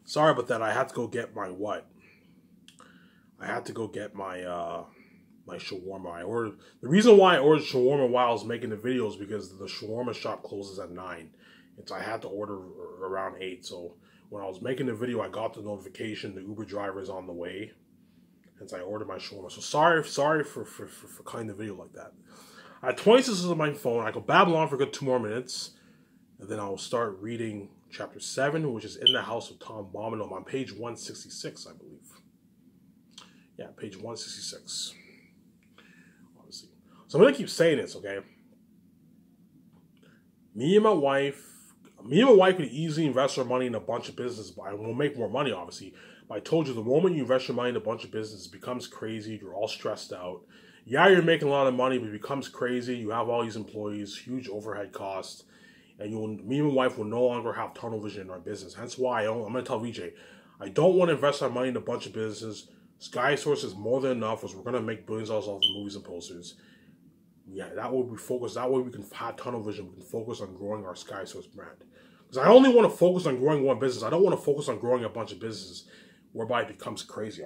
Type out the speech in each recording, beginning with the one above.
Sorry about that. I had to go get my what? I had to go get my my shawarma. The reason why I ordered shawarma while I was making the video is because the shawarma shop closes at 9. And so I had to order around 8. So when I was making the video, I got the notification the Uber driver is on the way. And so I ordered my shawarma. So sorry for cutting the video like that. I had 26 on my phone. I could babble on for a good 2 more minutes. And then I'll start reading chapter 7, which is In the House of Tom Bombadil. I'm on page 166, I believe. Yeah, page 166. Obviously. So I'm going to keep saying this, okay? Me and my wife could easily invest our money in a bunch of business, but we'll make more money, obviously. But I told you, the moment you invest your money in a bunch of business, it becomes crazy. You're all stressed out. Yeah, you're making a lot of money, but it becomes crazy. You have all these employees, huge overhead costs. And me and my wife will no longer have tunnel vision in our business. Hence why I'm going to tell VJ, I don't want to invest our money in a bunch of businesses. Sky Source is more than enough, as we're going to make billions of dollars off the movies and posters. Yeah, that way we focus. That way we can have tunnel vision. We can focus on growing our Sky Source brand. Because I only want to focus on growing one business. I don't want to focus on growing a bunch of businesses, whereby it becomes crazy.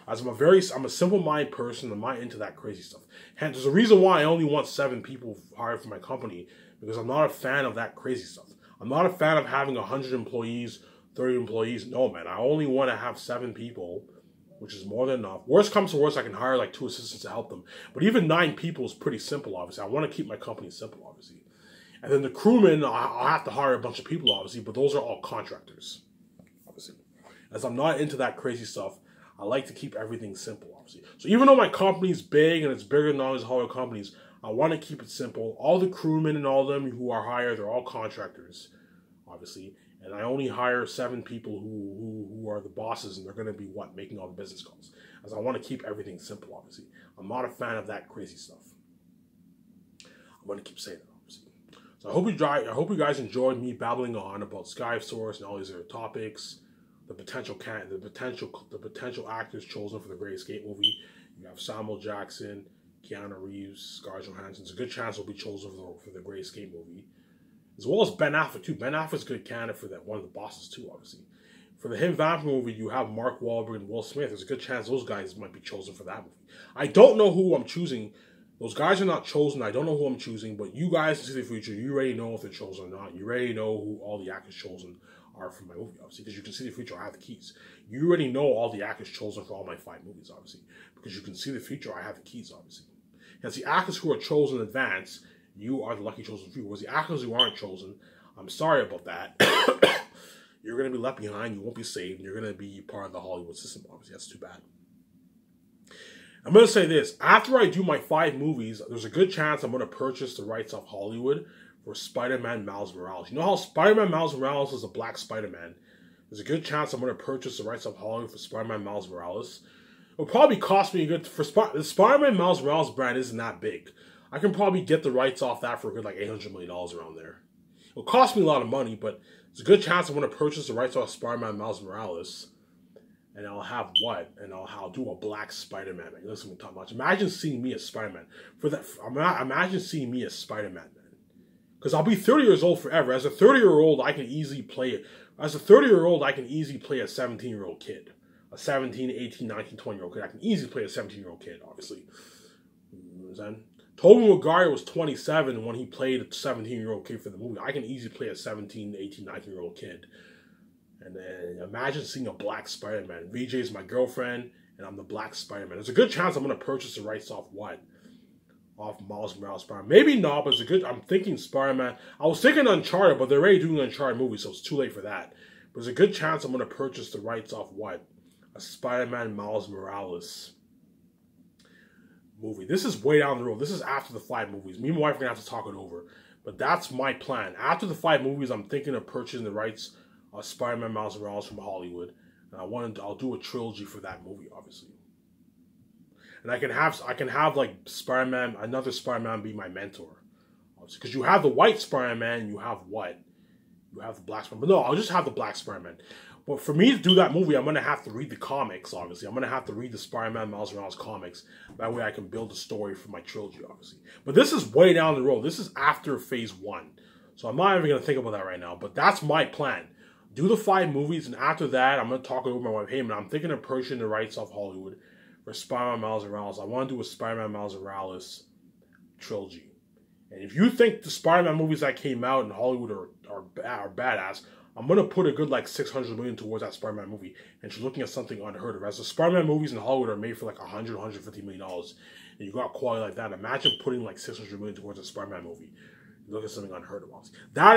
As I'm a simple-minded person. I'm not into that crazy stuff. Hence, there's a reason why I only want 7 people hired for my company. Because I'm not a fan of that crazy stuff. I'm not a fan of having 100 employees, 30 employees. No, man. I only want to have 7 people, which is more than enough. Worst comes to worst, I can hire like 2 assistants to help them. But even 9 people is pretty simple, obviously. I want to keep my company simple, obviously. And then the crewmen, I'll have to hire a bunch of people, obviously. But those are all contractors, obviously. As I'm not into that crazy stuff, I like to keep everything simple, obviously. So even though my company's big and it's bigger than all these Hollywood companies, I want to keep it simple. All the crewmen and all of them who are hired, they're all contractors, obviously. And I only hire 7 people who are the bosses, and they're going to be making all the business calls. As I want to keep everything simple, obviously. I'm not a fan of that crazy stuff. I'm going to keep saying that, obviously. So I hope you guys enjoyed me babbling on about Sky Source and all these other topics. The potential actors chosen for the Great Escape movie. You have Samuel Jackson, Keanu Reeves, Scarlett Johansson. It's a good chance will be chosen for the Great Escape movie. As well as Ben Affleck, too. Ben Affleck's a good candidate for that, one of the bosses, too, obviously. For the Hidden Vampire movie, you have Mark Wahlberg and Will Smith. There's a good chance those guys might be chosen for that movie. I don't know who I'm choosing. Those guys are not chosen. I don't know who I'm choosing, but you guys can see the future. You already know if they're chosen or not. You already know who all the actors chosen are for my movie, obviously, because you can see the future. I have the keys. You already know all the actors chosen for all my 5 movies, obviously, because you can see the future. I have the keys, obviously. As the actors who are chosen in advance, you are the lucky chosen few. Whereas the actors who aren't chosen, I'm sorry about that. You're going to be left behind. You won't be saved. And you're going to be part of the Hollywood system, obviously. That's too bad. I'm going to say this. After I do my 5 movies, there's a good chance I'm going to purchase the rights of Hollywood for Spider-Man Miles Morales. You know how Spider-Man Miles Morales is a black Spider-Man? There's a good chance I'm going to purchase the rights of Hollywood for Spider-Man Miles Morales. It'll probably cost me a good... The Spider-Man Miles Morales brand isn't that big. I can probably get the rights off that for a good like $800 million around there. It'll cost me a lot of money, but there's a good chance I'm going to purchase the rights off Spider-Man Miles Morales. And I'll have what? And I'll do a black Spider-Man. Man. Listen to me talk much. Imagine seeing me as Spider-Man. Imagine seeing me as Spider-Man, man. Because I'll be 30 years old forever. As a 30-year-old, I can easily play it. As a 30-year-old, I can easily play a 17-year-old kid. A 17, 18, 19, 20-year-old kid. I can easily play a 17-year-old kid, obviously. Tobey Maguire was 27 when he played a 17-year-old kid for the movie. I can easily play a 17, 18, 19-year-old kid. And then imagine seeing a black Spider-Man. VJ is my girlfriend, and I'm the black Spider-Man. There's a good chance I'm going to purchase the rights off what? Off Miles Morales Spider-Man. Maybe not, but it's a good... I'm thinking Spider-Man. I was thinking Uncharted, but they're already doing an Uncharted movie, so it's too late for that. But there's a good chance I'm going to purchase the rights off what? A Spider-Man Miles Morales movie. This is way down the road. This is after the 5 movies. Me and my wife are going to have to talk it over. But that's my plan. After the 5 movies, I'm thinking of purchasing the rights of Spider-Man Miles Morales from Hollywood. And I'll do a trilogy for that movie, obviously. And I can have like Spider-Man, another Spider-Man be my mentor. Obviously. Because you have the white Spider-Man, you have what? You have the black Spider-Man. But no, I'll just have the black Spider-Man. But for me to do that movie, I'm going to have to read the comics, obviously. I'm going to have to read the Spider-Man Miles Morales comics. That way I can build a story for my trilogy, obviously. But this is way down the road. This is after phase 1. So I'm not even going to think about that right now. But that's my plan. Do the 5 movies, and after that, I'm going to talk over my wife. Hey, man, I'm thinking of purchasing the rights off Hollywood for Spider-Man Miles Morales. I want to do a Spider-Man Miles Morales trilogy. And if you think the Spider-Man movies that came out in Hollywood are badass, I'm going to put a good like $600 million towards that Spider-Man movie. And you're looking at something unheard of. As the Spider-Man movies in Hollywood are made for like $150 million. And you got quality like that. Imagine putting like $600 million towards a Spider-Man movie. You look at something unheard of, obviously. That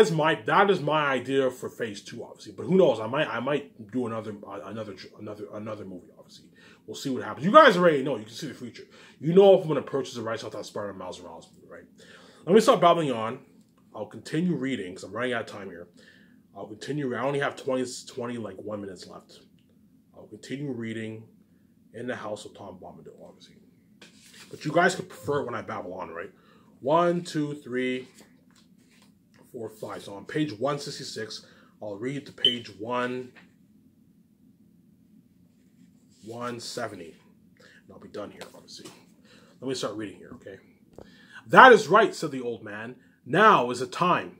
is my idea for Phase 2, obviously. But who knows? I might do another movie, obviously. We'll see what happens. You guys already know. You can see the future. You know if I'm going to purchase the rights off that Spider-Man Miles Morales movie, right? Let me stop babbling on. I'll continue reading because I'm running out of time here. I'll continue. I only have 20 like 1 minutes left. I'll continue reading In the House of Tom Bombadil, obviously. But you guys could prefer it when I babble on, right? 1, 2, 3, 4, 5. So on page 166, I'll read to page 170. And I'll be done here, obviously. Let me start reading here, okay? That is right, said the old man. Now is a time.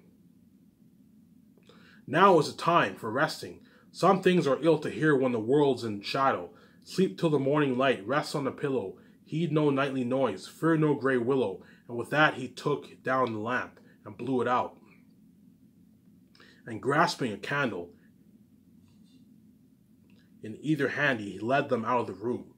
Now is a time for resting. Some things are ill to hear when the world's in shadow. Sleep till the morning light. Rest on the pillow. Heed no nightly noise. Fear no grey willow. And with that he took down the lamp and blew it out. And grasping a candle in either hand, he led them out of the room.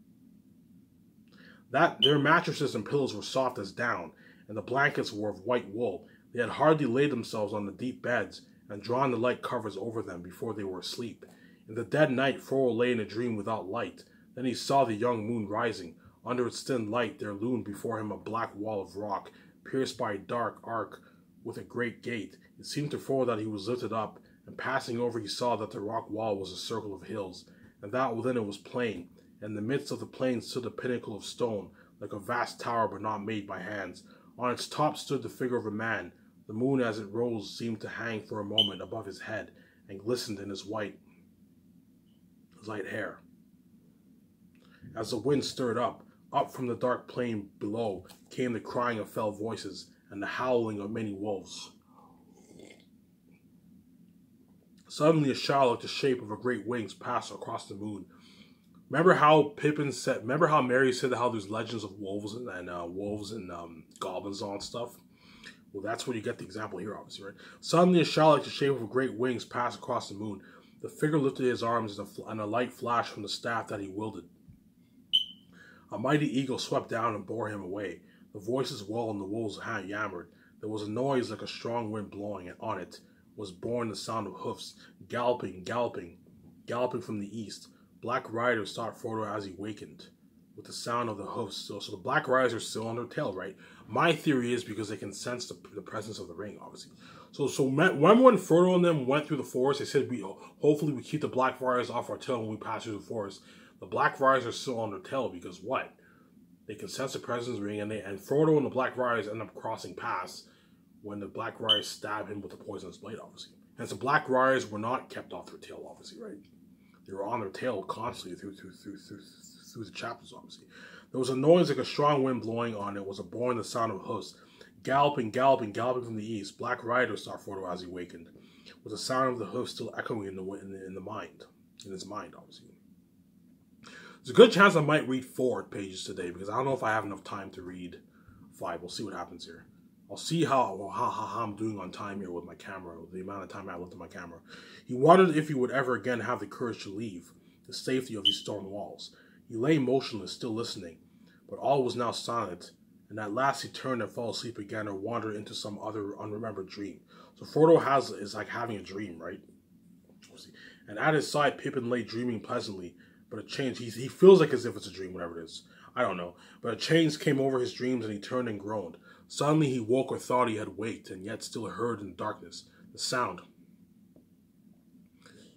That their mattresses and pillows were soft as down, and the blankets were of white wool. They had hardly laid themselves on the deep beds and drawn the light covers over them before they were asleep. In the dead night, Frodo lay in a dream without light. Then he saw the young moon rising. Under its thin light there loomed before him a black wall of rock, pierced by a dark arch with a great gate. It seemed to Frodo that he was lifted up, and passing over he saw that the rock wall was a circle of hills, and that within it was plain. In the midst of the plain stood a pinnacle of stone, like a vast tower but not made by hands. On its top stood the figure of a man. The moon as it rose seemed to hang for a moment above his head, and glistened in his light hair. As the wind stirred up from the dark plain below came the crying of fell voices, and the howling of many wolves. Suddenly a shadow like the shape of a great wings passed across the moon. Remember how Mary said how there's legends of wolves and goblins and all that stuff? Well, that's where you get the example here, obviously, right? Suddenly a shadow like the shape of a great wings passed across the moon. The figure lifted his arms, and a light flashed from the staff that he wielded. A mighty eagle swept down and bore him away. The voices wailed and the wolves yammered. There was a noise like a strong wind blowing, and on it was borne the sound of hoofs, galloping from the east. Black riders sought Frodo as he wakened, with the sound of the hoofs still. So the Black Riders are still on their tail, right? My theory is because they can sense the presence of the ring, obviously. So when Frodo and them went through the forest, they said, hopefully we keep the Black Riders off our tail when we pass through the forest. The Black Riders are still on their tail because what? They can sense the presence of the ring, and Frodo and the Black Riders end up crossing paths when the Black Riders stab him with the poisonous blade, obviously. And so Black Riders were not kept off their tail, obviously, right? They were on their tail constantly through the chapters, obviously. There was a noise like a strong wind blowing on it. Was born the sound of hoofs, galloping from the east. Black Riders saw Frodo as he wakened, with the sound of the hoofs still echoing in his mind, obviously. There's a good chance I might read 4 pages today because I don't know if I have enough time to read 5. We'll see what happens here. I'll see how I'm doing on time here with my camera, the amount of time I looked at my camera. He wondered if he would ever again have the courage to leave the safety of these stone walls. He lay motionless, still listening, but all was now silent, and at last he turned and fell asleep again or wandered into some other unremembered dream. So Frodo is like having a dream, right? And at his side, Pippin lay dreaming pleasantly, but a change, he feels like as if it's a dream, whatever it is. I don't know. But a change came over his dreams, and he turned and groaned. Suddenly he woke or thought he had waked, and yet still heard in the darkness the sound.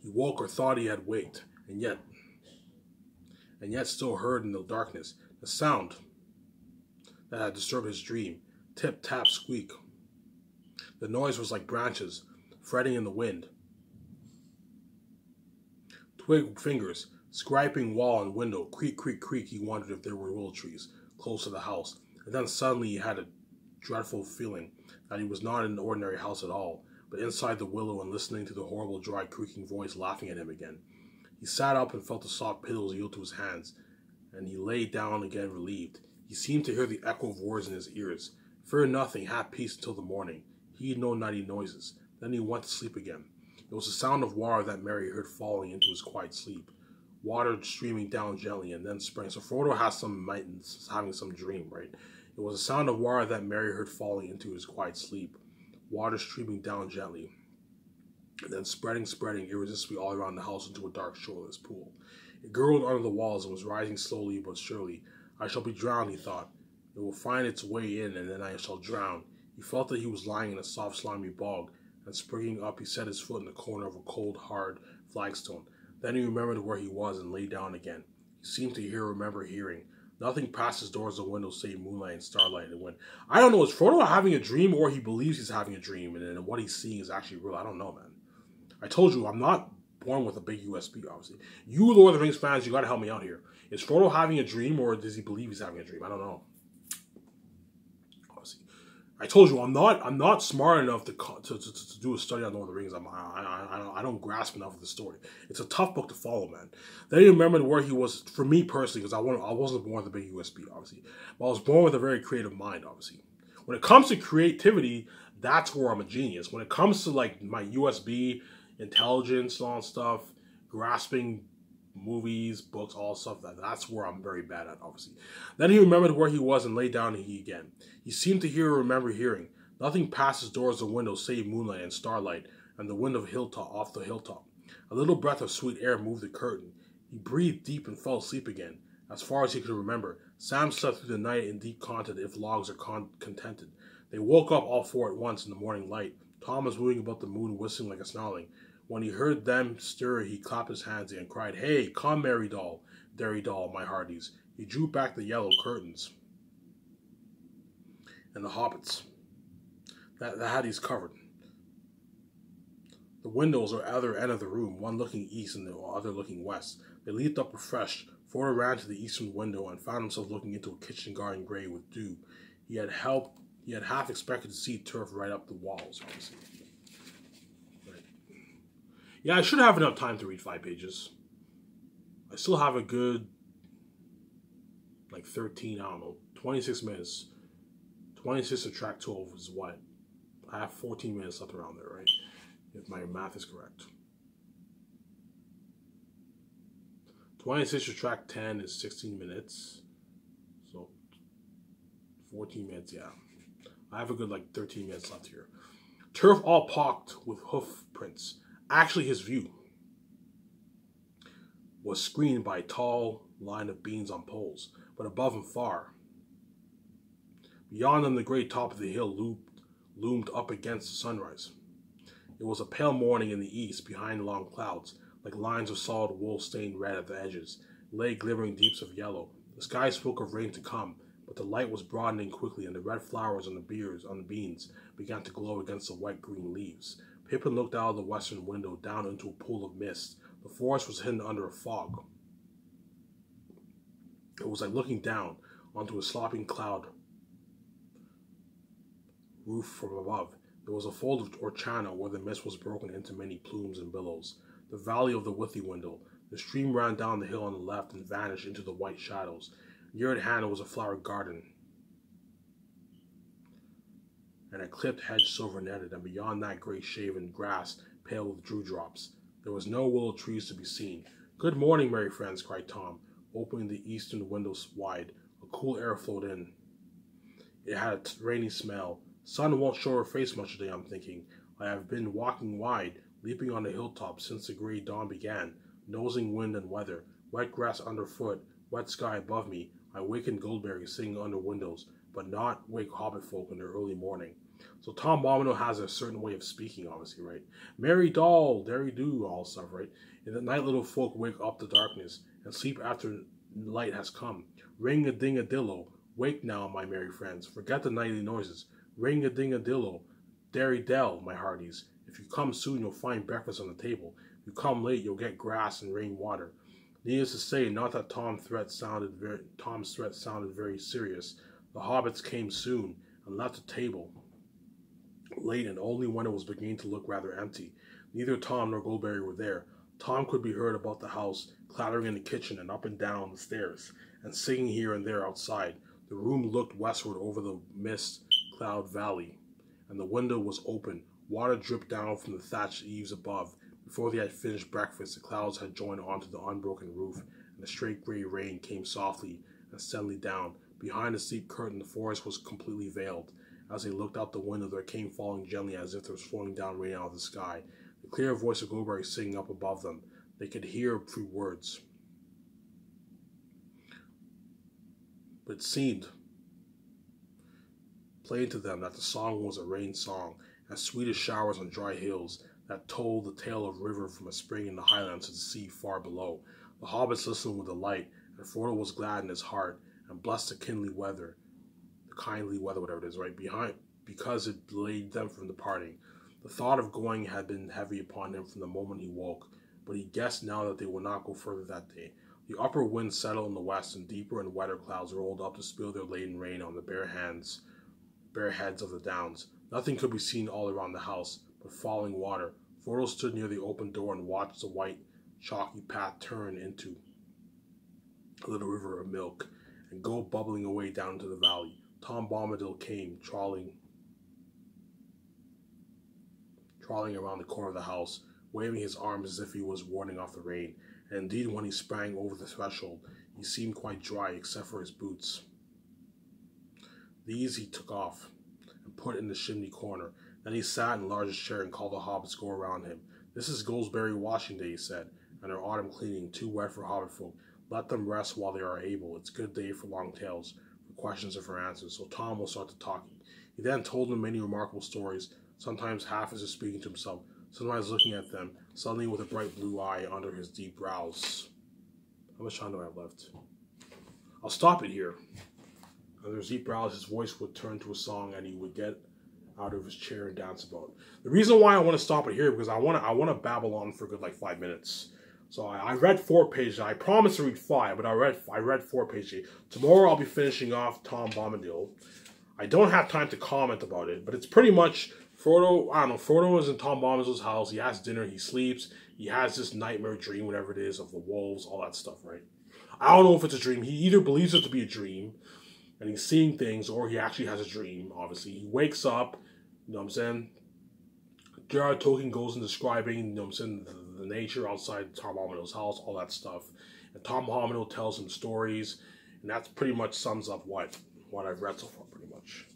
He woke or thought he had waked, and yet still heard in the darkness the sound that had disturbed his dream. Tip, tap, squeak. The noise was like branches fretting in the wind. Twig fingers, scraping wall and window. Creak, creak, creak. He wondered if there were willow trees close to the house. And then suddenly he had a dreadful feeling that he was not in an ordinary house at all, but inside the willow and listening to the horrible dry creaking voice laughing at him again. He sat up and felt the soft pillows yield to his hands, and he lay down again relieved. He seemed to hear the echo of words in his ears. Fear nothing, have peace until the morning. Heed no nighty noises. Then he went to sleep again. It was the sound of water that Merry heard falling into his quiet sleep. Water streaming down gently and then sprang. So Frodo has having some dream, right? It was the sound of water that Merry heard falling into his quiet sleep. Water streaming down gently, and then spreading irresistibly all around the house into a dark, shoreless pool. It gurgled under the walls and was rising slowly but surely. I shall be drowned, he thought. It will find its way in, and then I shall drown. He felt that he was lying in a soft, slimy bog, and springing up, he set his foot in the corner of a cold, hard flagstone. Then he remembered where he was and lay down again. He seemed to remember hearing. Nothing past his doors or windows save moonlight and starlight. And when I don't know, is Frodo having a dream or he believes he's having a dream, and then what he's seeing is actually real? I don't know, man. I told you, I'm not born with a big USB, obviously. You Lord of the Rings fans, you gotta help me out here. Is Frodo having a dream or does he believe he's having a dream? I don't know. Obviously, I told you, I'm not smart enough to do a study on Lord of the Rings. I don't grasp enough of the story. It's a tough book to follow, man. Then he remembered where he was, for me personally, because I wasn't born with a big USB, obviously. But I was born with a very creative mind, obviously. When it comes to creativity, that's where I'm a genius. When it comes to like my USB, intelligence, and all that stuff, grasping movies, books, all stuff, that's where I'm very bad at, obviously. Then he remembered where he was and lay down again. He seemed to remember hearing. Nothing past his doors or windows save moonlight and starlight and the wind of off the hilltop. A little breath of sweet air moved the curtain. He breathed deep and fell asleep again. As far as he could remember, Sam slept through the night in deep content if logs are contented. They woke up all four at once in the morning light. Tom was moving about the moon, whistling like a snarling. When he heard them stir, he clapped his hands and cried, "Hey, come, Merry Doll, Derry Doll, my hearties." He drew back the yellow curtains and the hobbits that had these covered. The windows are at the other end of the room, one looking east and the other looking west. They leaped up refreshed. Frodo ran to the eastern window and found himself looking into a kitchen garden gray with dew. He had half expected to see turf right up the walls, obviously. Right. Yeah, I should have enough time to read 5 pages. I still have a good, 13, 26 minutes. 26 to track 12 is what? I have 14 minutes left around there, right? If my math is correct. 26 to track 10 is 16 minutes. So 14 minutes, yeah. I have a good 13 minutes left here. Turf all pocked with hoof prints. Actually, his view was screened by a tall line of beams on poles, but above him far. Beyond them, the great top of the hill loomed up against the sunrise. It was a pale morning in the east, behind long clouds, like lines of solid wool stained red at the edges, lay glimmering deeps of yellow. The sky spoke of rain to come, but the light was broadening quickly, and the red flowers on the beans began to glow against the wet green leaves. Pippin looked out of the western window down into a pool of mist. The forest was hidden under a fog. It was like looking down onto a slopping cloud roof from above. There was a fold or channel where the mist was broken into many plumes and billows. The valley of the Withywindle. The stream ran down the hill on the left and vanished into the white shadows. Near at hand was a flower garden and a clipped hedge silver netted, and beyond that gray shaven grass pale with dewdrops. There was no willow trees to be seen. "Good morning, merry friends," cried Tom, opening the eastern windows wide. A cool air flowed in. It had a rainy smell. "Sun won't show her face much today, I'm thinking. I have been walking wide, leaping on the hilltop since the gray dawn began, nosing wind and weather, wet grass underfoot, wet sky above me. I wakened Goldberry singing under windows, but not wake hobbit folk in their early morning." So Tom Bombadil has a certain way of speaking, obviously, right? "Merry doll, derry do," all stuff, right? In the night, little folk wake up the darkness and sleep after light has come. Ring-a-ding-a-dillo, wake now, my merry friends. Forget the nightly noises. Ring-a-ding-a-dillo, derry dell, my hearties. If you come soon, you'll find breakfast on the table. If you come late, you'll get grass and rain water. Needless to say, not that Tom's threat sounded very serious. The hobbits came soon and left the table late, and only when it was beginning to look rather empty. Neither Tom nor Goldberry were there. Tom could be heard about the house, clattering in the kitchen and up and down the stairs, and singing here and there outside. The room looked westward over the mist cloud valley, and the window was open. Water dripped down from the thatched eaves above. Before they had finished breakfast, the clouds had joined onto the unbroken roof, and the straight gray rain came softly and steadily down. Behind the steep curtain, the forest was completely veiled. As they looked out the window, there came falling gently as if there was flowing down rain out of the sky. The clear voice of Goldberry singing up above them. They could hear few words, but it seemed plain to them that the song was a rain song, as sweet as showers on dry hills, that told the tale of river from a spring in the highlands to the sea far below. The hobbits listened with delight, and Frodo was glad in his heart, and blessed the kindly weather, the kindly weather, whatever it is, right behind, because it delayed them from departing. The thought of going had been heavy upon him from the moment he woke, but he guessed now that they would not go further that day. The upper wind settled in the west, and deeper and wetter clouds rolled up to spill their laden rain on the bare heads of the downs. Nothing could be seen all around the house but falling water. Frodo stood near the open door and watched the white, chalky path turn into a little river of milk and go bubbling away down into the valley. Tom Bombadil came, trawling around the corner of the house, waving his arms as if he was warding off the rain. And indeed, when he sprang over the threshold, he seemed quite dry except for his boots. These he took off and put in the chimney corner. Then he sat in the largest chair and called the hobbits to go around him. "This is Goldsberry washing day," he said, "and our autumn cleaning, too wet for hobbit folk. Let them rest while they are able. It's a good day for long tales, for questions and for answers." So Tom will start to talking. He then told them many remarkable stories, sometimes half as if speaking to himself, sometimes looking at them, suddenly with a bright blue eye under his deep brows. How much time do I have left? I'll stop it here. Under his deep brows, his voice would turn to a song, and he would get out of his chair and dance about. The reason why I want to stop it here because I want to babble on for a good 5 minutes. So I read 4 pages. I promised to read 5, but I read 4 pages. Tomorrow I'll be finishing off Tom Bombadil. I don't have time to comment about it, but it's pretty much Frodo. I don't know. Frodo is in Tom Bombadil's house. He has dinner. He sleeps. He has this nightmare dream, whatever it is, of the wolves, all that stuff, right? I don't know if it's a dream. He either believes it to be a dream, and he's seeing things, or he actually has a dream, obviously. He wakes up, you know what I'm saying? J.R.R. Tolkien goes and describing, you know what I'm saying, the nature outside Tom Bombadil's house, all that stuff. And Tom Bombadil tells him stories, and that pretty much sums up what I've read so far, pretty much.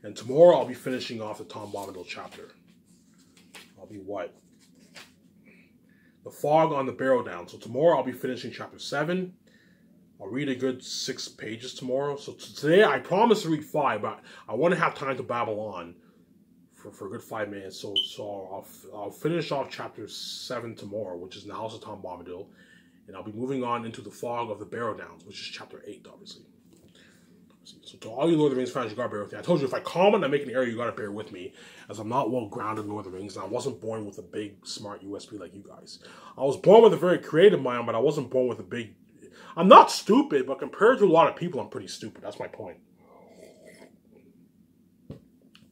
And tomorrow I'll be finishing off the Tom Bombadil chapter. I'll be what? The Fog on the Barrow Down. So tomorrow I'll be finishing chapter 7. I'll read a good 6 pages tomorrow. So today I promised to read 5, but I want to have time to babble on for a good 5 minutes. So I'll finish off chapter 7 tomorrow, which is in the House of Tom Bombadil, and I'll be moving on into the Fog of the Barrow Downs, which is chapter 8, obviously. So to all you Lord of the Rings fans, you gotta bear with me. I told you if I comment, I make an error, you gotta bear with me, as I'm not well grounded in Lord of the Rings, and I wasn't born with a big, smart USB like you guys. I was born with a very creative mind, but I wasn't born with a big. I'm not stupid, but compared to a lot of people, I'm pretty stupid. That's my point.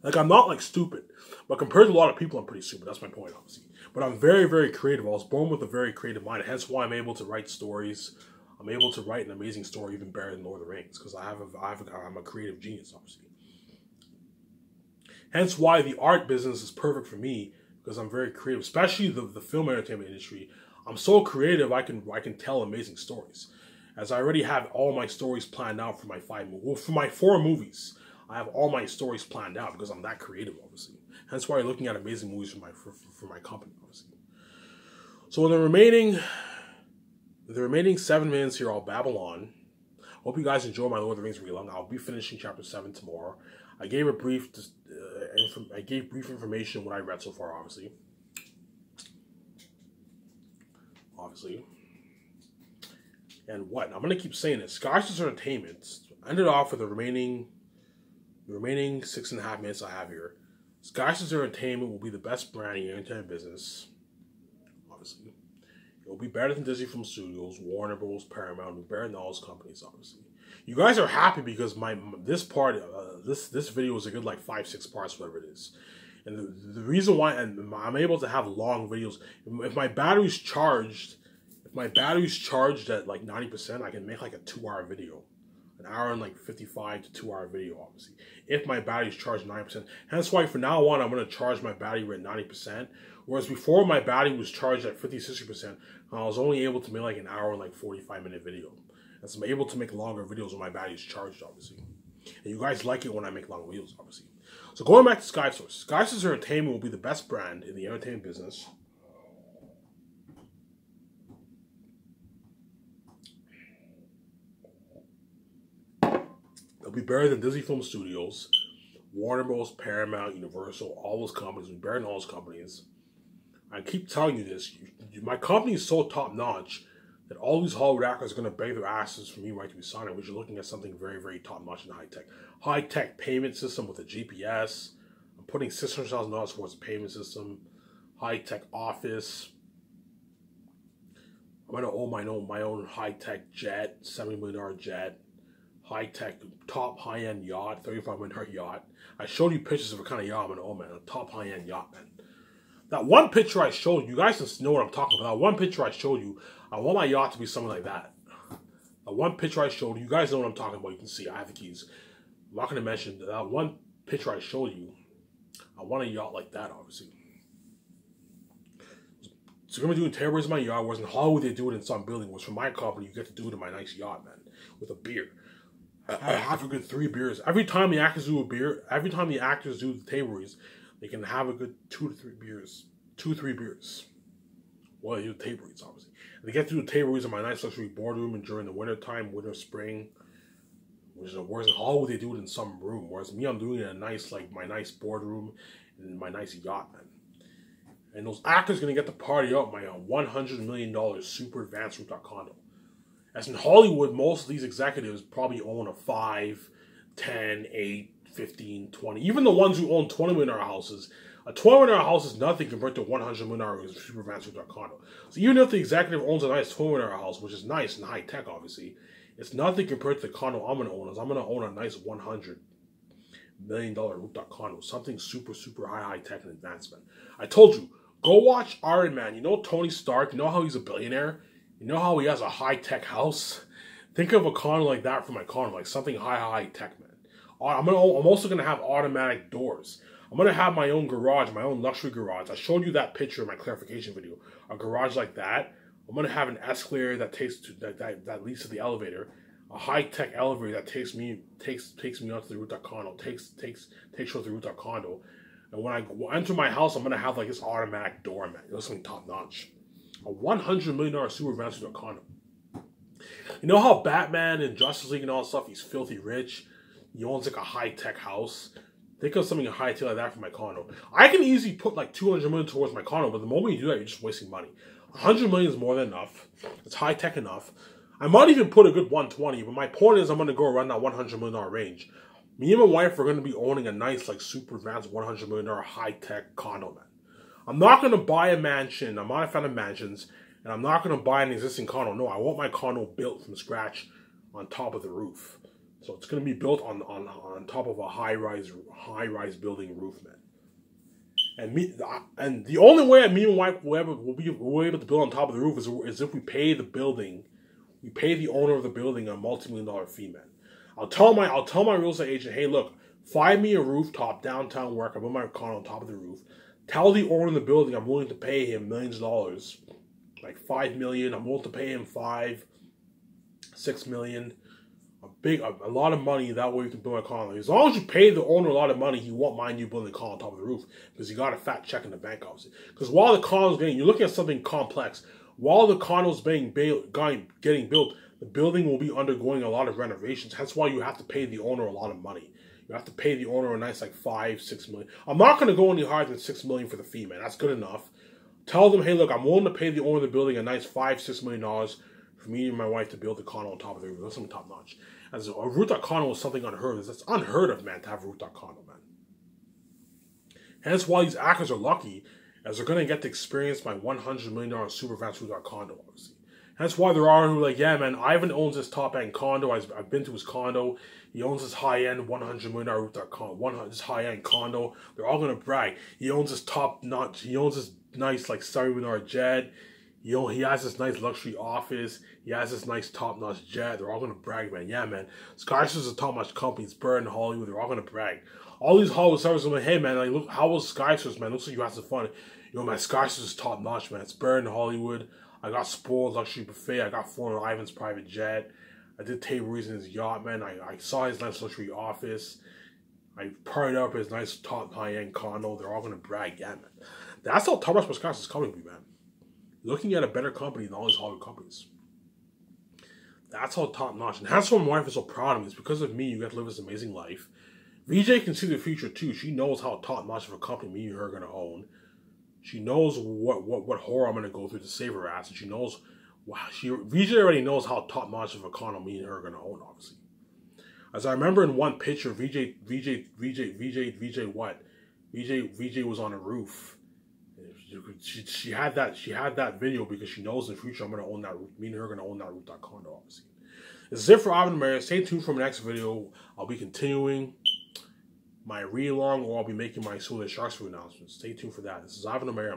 Like, I'm not, stupid. But compared to a lot of people, I'm pretty stupid. That's my point, obviously. But I'm very, very creative. I was born with a very creative mind. Hence why I'm able to write stories. I'm able to write an amazing story even better than Lord of the Rings. Because I'm a creative genius, obviously. Hence why the art business is perfect for me. Because I'm very creative. Especially the film entertainment industry. I'm so creative, I can tell amazing stories. As I already have all my stories planned out for my 4 movies. I have all my stories planned out because I'm that creative, obviously. Hence why you're looking at amazing movies for my company, obviously. So in the remaining 7 minutes here, I'll babble on. Hope you guys enjoy my Lord of the Rings read along. I'll be finishing chapter 7 tomorrow. I gave brief information on what I read so far, obviously. And what? I'm gonna keep saying it. Skysters Entertainment ended off with the remaining 6.5 minutes I have here. Skysters Entertainment will be the best brand in the entertainment business. Obviously, it will be better than Disney Film Studios, Warner Bros., Paramount, will be better than all those companies. Obviously, you guys are happy because this video is a good 5-6 parts, whatever it is. And the reason why I'm able to have long videos, if my battery's charged, at like 90%, I can make like a 2-hour video. An hour and like 55 to 2-hour video, obviously. If my battery's charged 90%. Hence why from now on, I'm going to charge my battery at 90%. Whereas before my battery was charged at 50, 60%, I was only able to make like an hour and like 45-minute video. And so I'm able to make longer videos when my battery's charged, obviously. And you guys like it when I make long videos, obviously. So going back to SkySource. SkySource Entertainment will be the best brand in the entertainment business. They'll be better than Disney Film Studios, Warner Bros., Paramount, Universal, all those companies. We'll be better than all those companies. I keep telling you this. My company is so top-notch that all these Hollywood actors are going to beg their asses for me right to be signed, which you're looking at something very, very top-notch and high-tech. High-tech payment system with a GPS. I'm putting $600,000 towards a payment system. High-tech office. I'm going to own my own high-tech jet, $70 million jet. High-tech, top high-end yacht, $35 million yacht. I showed you pictures of a kind of yacht I'm going to own, man. A top high-end yacht, man. That one picture I showed you, you guys know what I'm talking about. That one picture I showed you, I want my yacht to be something like that. That one picture I showed you, you guys know what I'm talking about. You can see, I have the keys. I'm not going to mention that one picture I showed you. I want a yacht like that, obviously. So you're going to do in terrorism my yacht, whereas in Hollywood they do it in some building, which for my company, you get to do it in my nice yacht, man, with a beer. I have a good 3 beers. Every time the actors do a beer, every time the actors do the table reads, they can have a good 2 to 3 beers. 2 to 3 beers. Well, they do the table reads, obviously. And they get to do the table reads in my nice luxury boardroom and during the winter time, winter, spring. Whereas in Hollywood, they do it in some room. Whereas me, I'm doing it in a nice, like my nice boardroom and my nice yacht, man. And those actors going to get to party out my $100 million super advanced rooftop condo. As in Hollywood, most of these executives probably own a 5, 10, 8, 15, 20. Even the ones who own $20 million houses. A $20 million house is nothing compared to a $100 million super advanced rooftop condo. So even if the executive owns a nice $20 million house, which is nice and high tech, obviously, it's nothing compared to the condo I'm going to own. I'm going to own a nice $100 million rooftop condo. Something super, super high tech and advancement. I told you, go watch Iron Man. You know Tony Stark? You know how he's a billionaire? You know how he has a high-tech house? Think of a condo like that for my condo, like something high-tech, man. I'm also going to have automatic doors. I'm going to have my own garage, my own luxury garage. I showed you that picture in my clarification video. A garage like that. I'm going to have an escalator that that leads to the elevator. A high-tech elevator that takes me onto the rooftop condo. Takes you to the rooftop condo. And when I enter my house, I'm going to have like this automatic door, man. It's something top-notch. A $100 million super advanced rooftop condo. You know how Batman and Justice League and all that stuff, he's filthy rich. He owns like a high-tech house. Think of something high-tech like that for my condo. I can easily put like $200 million towards my condo, but the moment you do that, you're just wasting money. $100 million is more than enough. It's high-tech enough. I might even put a good 120, but my point is I'm going to go around that $100 million range. Me and my wife are going to be owning a nice, like, super advanced $100 million high-tech condo, man. I'm not going to buy a mansion. I'm not a fan of mansions. And I'm not going to buy an existing condo. No, I want my condo built from scratch on top of the roof. So it's going to be built on top of a high-rise building roof, man. And the only way me and my wife will be able to build on top of the roof is if we pay the building, we pay the owner of the building a multi-million-dollar fee, man. I'll tell my real estate agent, hey, look, find me a rooftop downtown where I can put my condo on top of the roof. Tell the owner of the building I'm willing to pay him millions of dollars, like $5 million. I'm willing to pay him $5, $6 million, a lot of money. That way you can build my condo. As long as you pay the owner a lot of money, he won't mind you building the condo on top of the roof because you got a fat check in the bank, obviously. Because while the condo's you're looking at something complex. While the condo's getting built, the building will be undergoing a lot of renovations. That's why you have to pay the owner a lot of money. You have to pay the owner a nice like $5, $6 million. I'm not going to go any higher than $6 million for the fee, man. That's good enough. Tell them, hey, look, I'm willing to pay the owner of the building a nice $5, $6 million for me and my wife to build the condo on top of the roof. That's something top notch. As a rooftop condo is something unheard of. That's unheard of, man, to have a rooftop condo, man. Hence why these actors are lucky, as they're going to get to experience my $100 million super advanced rooftop condo, obviously. That's why there are who like, yeah, man, Ivan owns this top-end condo. I've been to his condo. He owns this high-end $100 million rooftop this high-end condo. They're all gonna brag. He owns this top-notch. He owns this nice like $7 million jet. He has this nice luxury office. He has this nice top-notch jet. They're all gonna brag, man. Yeah, man. Skyscraper's a top-notch company. It's Bird in Hollywood. They're all gonna brag. All these Hollywood stars are like, hey, man, like, look, how was Skyscraper's, man? Looks like you had some fun. You know, man, Skyscraper's top-notch, man. It's Bird in Hollywood. I got spoiled luxury buffet. I got flown on Ivan's private jet. I did table reads in his yacht, man. I saw his nice luxury office. I partied up his nice top high-end condo. They're all gonna brag, yeah, man. That's how top-notch Skyscraper is coming to me, man. Looking at a better company than all these Hollywood companies. That's how top-notch. And that's why my wife is so proud of me. It's because of me you get to live this amazing life. VJ can see the future too. She knows how top-notch of a company me and her are gonna own. She knows what horror I'm gonna go through to save her ass, and she knows. Wow, VJ already knows how top-notch of a condo me and her are gonna own. Obviously, as I remember in one picture, VJ was on a roof. She had that video because she knows in the future I'm gonna own that roof. Me and her are gonna own that rooftop condo. Obviously, this is it for Ivan Amaya. Stay tuned for my next video. I'll be continuing my read along, or I'll be making my Solar Sharks food announcements. Stay tuned for that. This is Ivan Amaya.